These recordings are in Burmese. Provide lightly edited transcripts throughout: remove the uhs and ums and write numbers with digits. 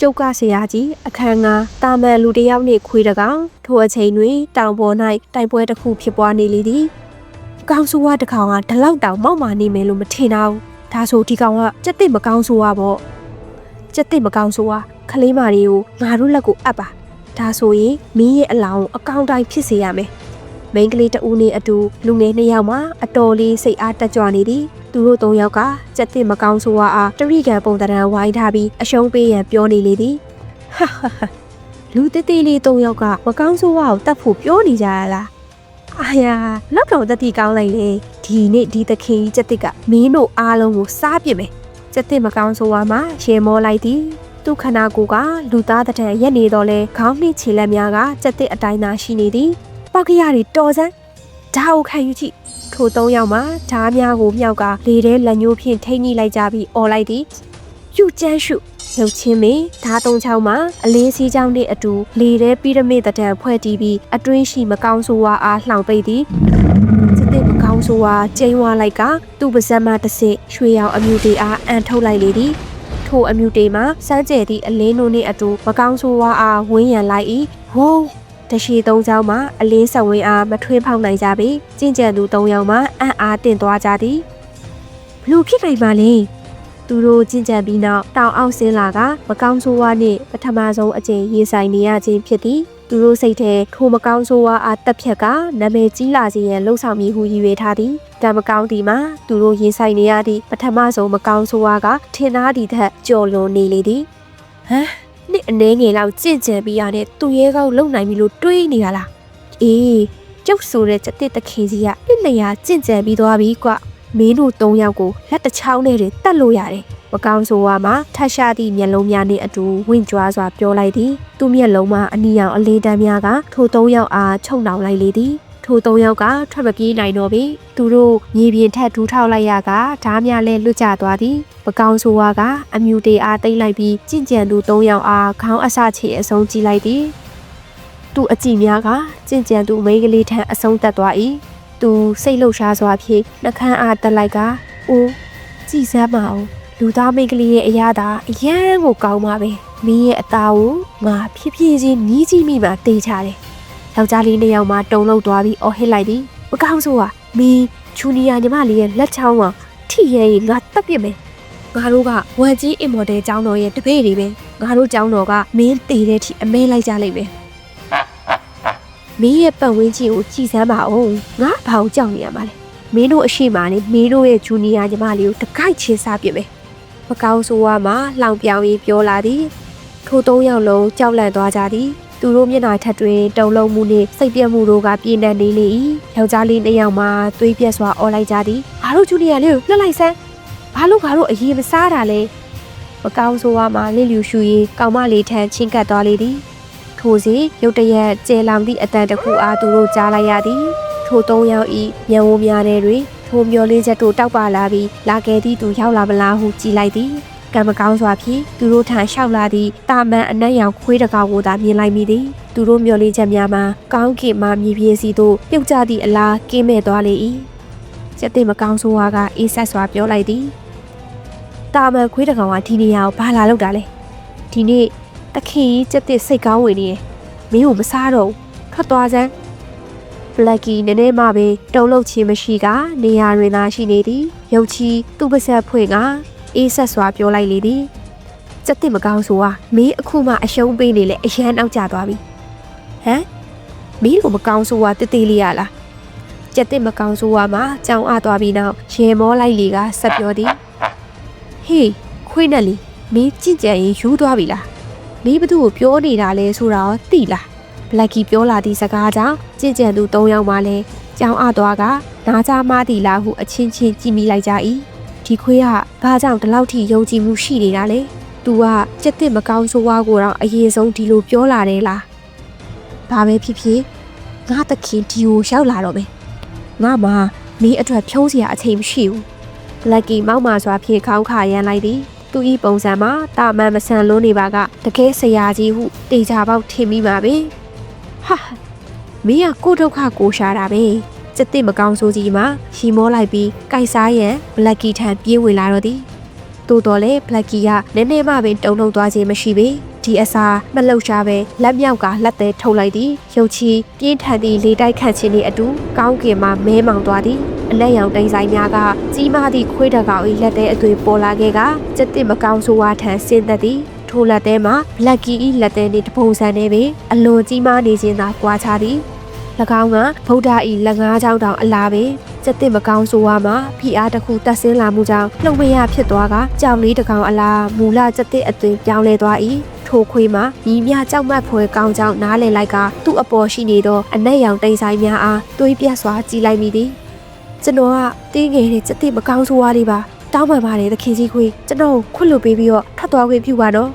ကျုပ်ကဆရာကြီးအခန်းကတာမန်လူတစ်ယောက်နှင့်ခွေးတကောင်ထိုအချိန်တွင်တောင်ပေါ်၌တိုက်ပွဲတစ်ခုဖြစ်ပွားနေလေသည်ကောင်းဆိုးဝါတစ်ကောင်ကဒီလောက်တောင်မောက်မာနေမယ်လို့မထင်တော့ဒါဆိုဒီကောင်ကစက်တစ်မကောင်းဆိုးဝါပေါ့စက်တစ်မကောင်းဆိုးဝါခလေးမာတွေကိုငါတို့လက်ကိုအပ်ပါဒါဆိုရင်မင်းရဲ့အလောင်းအကောင့်တိုင်းဖြစ်စေရမယ်မိန်းကလေးတဦးနဲ့အတူလူငယ်2ယောက်မှအတော်လေးစိတ်အားတက်ကြွနေသည်သူတို့3ယောက်ကစက်တစ်မကောင်းဆိုးဝါအားတရိကန်ပုံတံဝိုင်းထားပြီးအရှုံးပေးရန်ပြောနေလေသည်ဟာလူတေးသေးလေး3ယောက်ကမကောင်းဆိုးဝါကိုတတ်ဖို့ပြောနေကြရလားအာယာလောက်တော့တတိကောင်းလိုက်လေဒီနေ့ဒီသခင်ကြီးစက်တစ်ကမင်းတို့အားလုံးကိုစားပြစ်မယ်စက်တစ်မကောင်းဆိုးဝါမှာရေမောလိုက်သည်သူခနာကိုကလူသားတဲ့ရက်နေတော့လဲခေါင်းနှိခြေလက်များကစက်တစ်အတိုင်းသာရှိနေသည်ပောက်ကရတွေတော်စမ်းဓာတ်ကိုခံယူကြည့်ထို3ယောက်မှာဓာတ်များကိုမြောက်ကလေထဲလက်ညှိုးဖြင့်ထိန်းညှိလိုက်ကြပြီးអော်လိုက်သည်ယူကျန်းရှုလှုပ်ချင်းမင်းဓာတ်3ချောင်းမှာအလင်းစီးချောင်းနှင့်အတူလေထဲပိရမစ်တံဖွဲ့တီးပြီးအတွင်းရှိမကောင်းဆိုးဝါအားလှောင်ပိတ်သည်စက်တစ်မကောင်းဆိုးဝါကျင်းဝါလိုက်ကသူ့ပါဇက်မှတစ်စစ်ရွှေရောင်အမြူတေအားအန်ထုတ်လိုက်လေသည်ထိုအမြူတေမှာစမ်းကျဲသည့်အလင်းတို့နှင့်အတူမကောင်းဆိုးဝါအားဝင်းရံလိုက်၏ဝုန်းတရှိ3ချောင်းမှာအလင်းဆက်ဝင်းအားမထွေးဖောက်နိုင်ကြပေကျင့်ကြံသူ3ယောက်မှာအံ့အားတင်သွားကြသည်ဘလို့ဖြစ်နိုင်ပါလဲသူတို့ကျင့်ကြံပြီးနောက်တောင်အောက်ဆင်းလာကမကောင်းဆိုးဝါနှင့်ပထမဆုံးအကြိမ်ရင်ဆိုင်နေရခြင်းဖြစ်သည်သူတို့စိတ်ထဲထိုမကောင်းဆိုးဝါအားတက်ဖြတ်ကနာမည်ကြီးလာစေရန်လှုံ့ဆော်မိဟုရည်ရွယ်ထားသည်ကံမကောင်းဒီမှာသူတို့ရင်ဆိုင်နေရသည့်ပထမဆုံးမကောင်းဆိုးဝါကထင်သားဒီထက်ကြော်လွန်နေလေသည်ဟမ်နှစ်အနေငယ်လောက်ကြင့်ကြံပြီးရတဲ့သူရဲကောက်လုံနိုင်ပြီလို့တွေးနေရလားအေးကျုပ်ဆိုတဲ့စက်တစ်တခင်စီကနှစ်နေရာကြင့်ကြံပြီးသွားပြီကွမင်းတို့3ယောက်ကိုလက်တစ်ချောင်းနဲ့တည်းတတ်လို့ရတယ်မကောင်းဆိုးဝါမှာထပ်ရှားသည့်မျက်လုံးများနှင့်အတူဝင့်ကြွားစွာပြောလိုက်သည်သူ့မျက်လုံးမှာအနီရောင်အလေးတန်းများကထို3ယောက်အားချုံနှောင်လိုက်လေသည်ထို3ယောက်ကထွက်မပြေးနိုင်တော့ပေသူတို့မြေပြင်ထက်ဒူးထောက်လိုက်ရကဓားများလဲလွတ်ကျသွားသည်မကောင်းဆိုးဝါကအမြူတေအားသိမ့်လိုက်ပြီးကြင့်ကြံသူ3ယောက်အားခေါင်းအစချေအဆုံးကြည့်လိုက်သည်သူအကြည့်များကကြင့်ကြံသူမိန်းကလေးထံအဆုံးသက်သွား၏သူစိတ်လှုပ်ရှားစွာဖြင့်နှကန်းအားတက်လိုက်ကအိုးကြည်စမ်းပါအောင်လူသားမိန်းကလေးရဲ့အရာသာအရန်ကိုကောင်းပါပဲမင်းရဲ့အသားကိုငါဖြည်းဖြည်းချင်းနီးကြည့်မိမှတေးချတယ်ယောက်ျားလေး2ယောက်မှတုံလောက်သွားပြီးအော်ဟစ်လိုက်သည်မကောင်းဆိုးပါမင်းချူနီယာညီမလေးရဲ့လက်ချောင်းကထိရဲငါတက်ပြစ်မယ်ငါတို့ကဝမ်ကြီးအင်မော်ဒယ်ကျောင်းတော်ရဲ့တပည့်တွေပဲငါတို့ကျောင်းတော်ကမင်းတေတဲ့အထိအမဲလိုက်ကြလိမ့်မယ်မင်းရဲ့ပတ်ဝန်းကျင်ကိုကြည်စမ်းပါအောင်ငါဘာကိုကြောက်နေရမှာလဲမင်းတို့အရှိမနဲ့မင်းတို့ရဲ့ဂျူနီယာညီမလေးကိုတကိုက်ချင်းစားပြစ်မယ်မကောင်းဆိုးဝါမှာလောင်ပြောင်ရေးပြောလာသည်ထို3ယောက်လုံးကြောက်လန့်သွားကြသည်သူတို့မျက်နှာထက်တွင်တုံလုံးမှုနှင့်စိတ်ပြတ်မှုတို့ကပြင်းထန်နေလေ၏ယောက်ျားလေး2ယောက်မှသွေးပြက်စွာအော်လိုက်ကြသည်ငါတို့ဂျူနီယာလေးကိုလွှတ်လိုက်စမ်းဘာလို့ငါတို့အရေးမစားတာလဲမကောင်းဆိုးဝါမှာလစ်လျူရှူရေးကောင်မလေးထံချင်းကပ်သွားလေသည်ထိုစဉ်ရုတ်တရက်ကျဲလောင်သည့်အတန်တစ်ခုအားသူတို့ကြားလိုက်ရသည်ထို3ယောက်၏မျက်ဝန်းများထဲတွင်ထိုမျောလေးချက်တို့တောက်ပါလာပြီးလာခဲ့သည့်သူရောက်လာမလားဟုကြည်လိုက်သည်ကံမကောင်းစွာဖြင့်သူတို့ထံလျှောက်လာသည့်တာမန်အနက်ရောင်ခွေးတကောင်ကိုသာမြင်လိုက်မိသည်သူတို့မျောလေးချက်များမှာကောင်းကင်မှမြေပြင်စီသို့ပြုတ်ကျသည့်အလားကင်းမဲ့သွားလေ၏စက်တစ်မကောင်းဆိုးဝါကအေးဆက်စွာပြောလိုက်သည်တာမန်ခွေးတကောင်ကဒီနေရာကိုဘာလာလောက်တာလဲဒီနေ့တခင်ကြီးစက်တစ်စိတ်ကောင်းဝင်နေတယ်မင်းကိုမစားတော့ဘူးထွက်သွားစမ်းဘလက်ကီနည်းနည်းမှပဲတုံလုံးချင်းမရှိကနေရာတွင်သာရှိနေသည်ရုပ်ချီသူ့ပါဆက်ဖွင့်ကအေးဆက်စွာပြောလိုက်လေသည်စက်တစ်မကောင်းဆိုမင်းအခုမှအရှုံးပေးနေလေအရန်နောက်ကျသွားပြီဟမ်မင်းကိုမကောင်းဆိုတေးသေးလေးရလားစက်တစ်မကောင်းဆိုမှာကြောင်အသွားပြီးနောက်ရေမောလိုက်လေကဆက်ပြောသည်ဟေးခွေးနဲ့လီမင်းကြင့်ကြံရင်ယူသွားပြီလားမင်းဘသူ့ကိုပြောနေတာလဲဆိုတာရောသိလားဘလက်ကီပြောလာသည့်စကားကြောင့်ကြင့်ကြံသူ3ယောက်မှလည်းကြောင်အသွားကနားကြားမသည်လားဟုအချင်းချင်းကြည့်မိလိုက်ကြ၏ဒီခွေးကဘာကြောင့်ဒီလောက်ထိယုံကြည်မှုရှိနေတာလဲ။ तू ကစက်တစ်မကောင်းဆိုးဝါးကိုတော့အရင်ဆုံးဒီလိုပြောလာတယ်လား။ဘာပဲဖြစ်ဖြစ်ငါတခင်ဒီကိုရောက်လာတော့မယ်။ငါမှမင်းအတွက်ဖြုံးစရာအချိန်မရှိဘူး။ Lucky မောက်မာစွာဖြင့်ခေါင်းခါရမ်းလိုက်သည်။သူဤပုံစံမှာတာမန်မဆန်လွန်းနေပါကတကယ်ဆရာကြီးဟုတေချာပေါက်ထင်မိပါပဲ။ဟာမင်းကကိုဒုက္ခကိုရှာတာပဲ။စက်တစ်မကောင်းဆိုးကြီးမှာရှီမောလိုက်ပြီးကြိုက်စားရန် Blacky ထံပြေးဝင်လာတော့သည်။သို့တော်လည်း Blacky ကနည်းနည်းမှပင်တုံ့နှုတ်သွားခြင်းမရှိပေ ဒီအစာမလှုပ်ရှားပဲလက်မြောက်ကလက်သေးထုတ်လိုက်သည်ရုပ်ချီပြင်းထန်သည့်လေတိုက်ခတ်ခြင်းနှင့်အတူကောင်းကင်မှမဲမောင်သွားသည်အလက်ရောင်တိမ်ဆိုင်များကကြီးမားသည့်ခွေးတကောင်၏လက်သေးအသွေးပေါ်လာခဲ့ကစက်တစ်မကောင်းဆိုဝါထံဆင်းသက်သည်ထိုလက်သေးမှာဘလက်ကီ၏လက်သေးနှင့်တပုံစံနေပင်အလွန်ကြီးမားနေခြင်းသာကွာခြားသည်၎င်းကဗုဒ္ဓ၏လက်ငါးချောင်းတောင်အလားပင်စက်တစ်မကောင်းဆိုဝါမှာဖိအားတစ်ခုတက်ဆင်းလာမှုကြောင့်လှုပ်မရဖြစ်သွားကကြောင်လေးတစ်ကောင်အလားမူလစက်တစ်အသွင်ပြောင်းလဲသွား၏ထိုခွေးမှာညီမြကြောက်မက်ဖွယ်ကောင်းကြောင်နားလည်လိုက်ကသူ့အပေါ်ရှိနေသောအနက်ရောင်တိမ်ဆိုင်များအားတွေးပြတ်စွာကြည့်လိုက်မိသည်ကျွန်တော်ကတင်းငယ်တဲ့စက်တစ်မကောင်းဆိုဝါလေးပါတောင်းပန်ပါတယ်သခင်ကြီးခွေးကျွန်တော်ခွတ်လွတ်ပေးပြီးတော့ထွက်သွားခွင့်ပြုပါတော့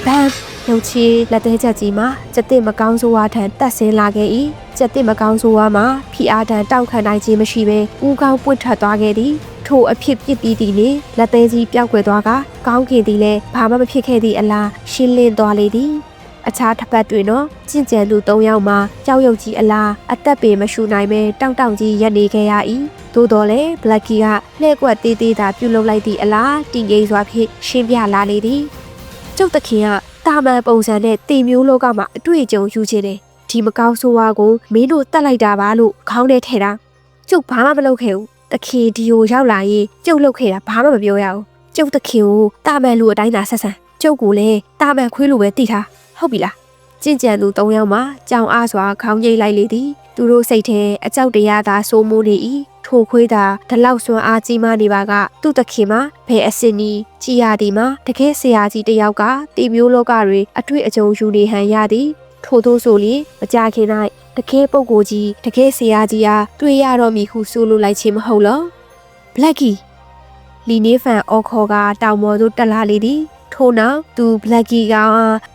ဘမ်ရုပ်ချီလက်သေးချက်ကြီးမှာစက်တစ်မကောင်းဆိုဝါထံတက်ဆင်းလာခဲ့၏စက်တစ်မကောင်းဆိုဝါမှာဖိအားတန်တောက်ခံနိုင်ခြင်းမရှိဘဲဦးကောင်းပွင့်ထွက်သွားခဲ့သည်ထိုအဖြစ်ပြစ်ပြီးသည်နှင့်လက်သေးကြီးပျောက်ကွယ်သွားကကောင်းကင်သည်လည်းဘာမှမဖြစ်ခဲ့သည့်အလားရှင်းလင်းသွားလေသည်အခြားတစ်ပတ်တွင်တော့ကျင့်ကြံသူ၃ယောက်မှာကြောက်ရွံ့ကြီးအလားအသက်ပေမရှူနိုင်ပဲတောင့်ကြီးရပ်နေခဲ့ရ၏သို့တော်လည်းဘလက်ကီကလှဲ့ကွက်သေးသေးသာပြုလုပ်လိုက်သည့်အလားတည်ငြိမ်စွာဖြင့်ရှင်းပြလာလေသည်ကျုပ်သခင်ကတာမန်ပုံစံနဲ့တင်မျိုးလောကမှာအတွေ့အကြုံယူခြင်းတယ်ဒီမကောင်းဆိုးဝါကိုမင်းတို့တတ်လိုက်တာပါလို့ခေါင်းထဲထည့်တာကျုပ်ဘာမှမလုပ်ခဲ့ဘူးတခင်ဒီကိုရောက်လာရင်ကျုပ်လုပ်ခဲ့တာဘာမှမပြောရဘူးကျုပ်တခင်ကိုတာမန်လူအတိုင်းသာဆက်ဆံကျုပ်ကိုလည်းတာမန်ခွေးလိုပဲတည်ထားဟုတ်ပြီလားကျင့်ကြံသူ၃ယောက်မှကြောင်အားစွာခေါင်းငိတ်လိုက်လေသည်သူတို့စိတ်ထဲအကြောက်တရားသာစိုးမိုးနေ၏ထိုခွေးသာဒီလောက်စွမ်းအားကြီးမားနေပါကသူ့တခင်မှာဘယ်အစင်နီကြည်ရသည်မှာတကယ်ဆရာကြီးတယောက်ကတီမျိုးလောကတွေအတွေ့အကြုံယူနေဟန်ရသည်ထို့သောဆိုလျှင်မကြခင်၌တကယ်ပုဂ္ဂိုလ်ကြီးတကယ်ဆရာကြီးအားတွေ့ရတော့မည်ဟုဆိုလိုလိုက်ခြင်းမဟုတ်လောဘလက်ကီလီနေဖန်အော်ခေါ်ကတောင်ပေါ်သို့တက်လာလေသည်ထို့နောက်သူဘလက်ကီက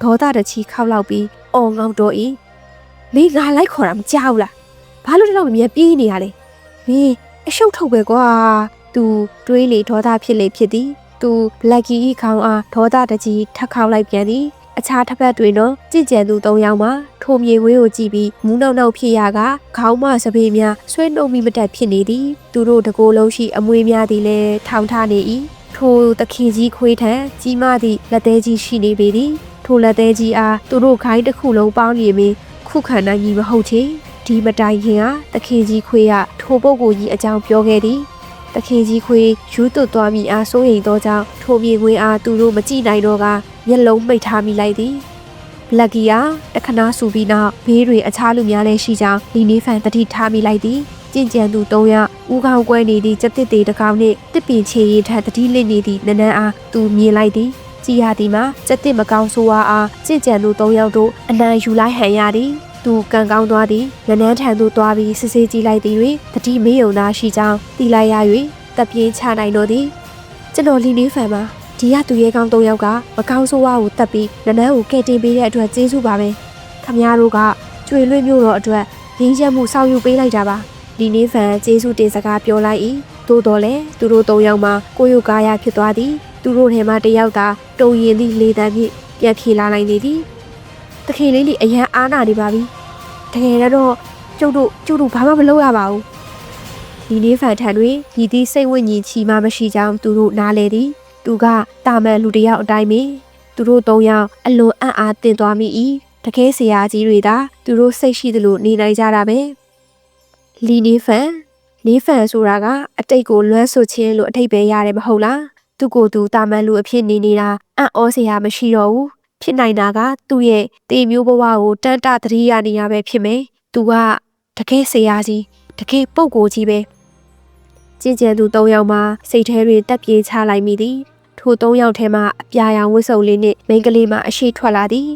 ဒေါသတချီခောက်လောက်ပြီးအော်ငေါ့တော့၏မင်းငါလိုက်ခေါ်တာမကြောက်လားဘာလို့တော့မမြဲပြေးနေရလဲမင်းအရှုပ်ထုတ်ပဲကွာသူတွေးလေဒေါသဖြစ်လေဖြစ်သည်သူဘလက်ကီ၏ခေါင်းအားဒေါသတကြီးထပ်ခေါက်လိုက်ပြန်သည်အခြားတစ်ဖက်တွင်တော့ကြည်ကြံသူ၃ယောက်မှထိုမြေဝင်းကိုကြည့်ပြီးမူးနောက်ဖြစ်ရကခေါင်းမစပင်းများဆွဲနှုတ်မိမတက်ဖြစ်နေသည်သူတို့တကိုယ်လုံးရှိအမွေများသည်လည်းထောင်ထားနေ၏ထိုတခင်ကြီးခွေးထံကြီးမသည့်လက်သေးကြီးရှိနေပေသည်ထိုလက်သေးကြီးအားသူတို့ခိုင်းတစ်ခုလုံးပေါင်းနေပြီးခုခံနိုင်မည်မဟုတ်ချေဒီမတိုင်ခင်ကတခင်ကြီးခွေးကထိုပုဂ္ဂိုလ်ကြီးအကြောင်းပြောခဲ့သည်တခင်ကြီးခွေးယူသွတ်သွားမိအားစိုးရိမ်သောကြောင့်ထိုမြေခွေးအားသူတို့မကြည့်နိုင်တော့ကမျက်လုံးမိတ်ထားမိလိုက်သည်ဘလက်ကီကတခဏဆူပြီးနောက်ဘေးတွေအခြားလူများလည်းရှိကြောင်းလီနေဖန်တတိထားမိလိုက်သည်ကျင့်ကြံသူ၃ယောက်ဦးခေါင်းကွဲနေသည့်စက်တစ်တေတစ်ကောင်နှင့်တစ်ပင်ချေရီထတတိလစ်နေသည့်နန်းနန်းအားသူမြင်လိုက်သည်ကြည်ရသည်မှာစက်တစ်မကောင်းဆိုးဝါအားကျင့်ကြံသူ၃ယောက်တို့အနံယူလိုက်ဟန်ရသည်သူကန်ကောင်းသွားသည်နန်းနန်းထံသို့သွားပြီးစစ်ဆေးကြည့်လိုက်သည်တွင်တတိမေးုံသားရှိကြောင်းသိလိုက်ရ၍တပ်ပြင်းချနိုင်တော့သည်ကျွန်တော်လီနေဖန်မှာဒီကသူရဲကောင်း၃ယောက်ကမကောင်းဆိုးဝါကိုတပ်ပြီးနန်းနန်းကိုကဲတင်ပေးတဲ့အတွက်ကျေးဇူးပါပဲခမများတို့ကကျွေလွှင့်မျိုးတော်အတွက်ရင်းချက်မှုဆောင်ယူပေးလိုက်တာပါလီနေဖန်ကျေးဇူးတင်စကားပြောလိုက်၏သို့တော်လည်းသူတို့၃ယောက်မှကိုယုကာယဖြစ်သွားသည်သူတို့ထဲမှတစ်ယောက်သာတုံရင်သည့်လေတံဖြင့်ပြန်ဖြေလာနိုင်နေသည်တခင်လေးအရန်အားနာနေပါပြီတကယ်တော့ကျုပ်တို့ဘာမှမလုပ်ရပါဘူးဒီနေ့ဖန်ထံတွင်ညီသည့်စိတ်ဝိညာဉ်ချီမှမရှိကြောင်းသူတို့နားလေသည်သူကတာမန်လူတစ်ယောက်အတိုင်းပင်သူတို့၃ယောက်အလွန်အံ့အားသင့်သွားမိ၏တကယ်ဆရာကြီးတွေသာသူတို့စိတ်ရှိသလိုနေနိုင်ကြတာပဲလီနေဖန်ဆိုတာကအတိတ်ကိုလွမ်းဆွခြင်းလို့အထိပ္ပယ်ရတယ်မဟုတ်လားသူကိုယ်သူတာမန်လူအဖြစ်နေနေတာအံ့ဩစရာမရှိတော့ဘူးဖြစ်နိုင်တာကသူ့ရဲ့တေမျိုးဘဝကိုတန်တသတိရနေရပဲဖြစ်မယ်သူကတကယ်ဆရာကြီးတကယ်ပုဂ္ဂိုလ်ကြီးပဲကျင့်ကြံသူ၃ယောက်မှစိတ်ထဲတွင်တက်ပြေးချလိုက်မိသည်ထို၃ယောက်ထဲမှအပြာရောင်ဝတ်စုံလေးနှင့်မိန်းကလေးမှအရှိထွက်လာသည်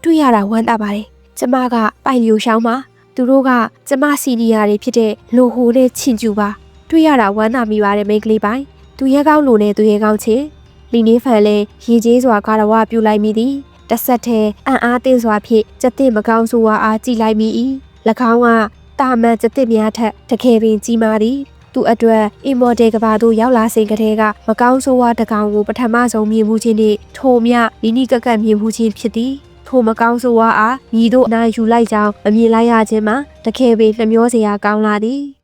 တွေ့ရတာဝမ်းသာပါတယ်ကျမကပိုင်လျိုရှောင်းမှာသူတို့ကကျမစီနီယာတွေဖြစ်တဲ့လိုဟိုနဲ့ချင်ကျူပါတွေ့ရတာဝမ်းသာမိပါတယ်မိန်းကလေးပိုင်းသူရဲကောင်းလိုနဲ့သူရဲကောင်းချင်းလီနေဖန်လည်းရေကြီးစွာကာရဝပြုလိုက်မိသည်တဆက်ထဲအံ့အားသင့်စွာဖြင့်စက်တစ်မကောင်းဆိုးဝါအားကြည့်လိုက်မိ၏၎င်းကတာမန်စက်တစ်များထက်တကယ်ပင်ကြီးမားသည်သူအတွက်အင်မော်ဒယ်ကဘာသို့ရောက်လာစဉ်ကတည်းကမကောင်းဆိုးဝါးတကောင်ကိုပထမဆုံးမြင်မှုချင်းနှင့်ထိုမြနီနီကက်ကက်မြင်မှုချင်းဖြစ်သည်ထိုမကောင်းဆိုးဝါးအားညီတို့အနာယူလိုက်ကြောင်းမမြင်လိုက်ရခြင်းမှာတကယ်ပင်နှမျောစရာကောင်းလာသည်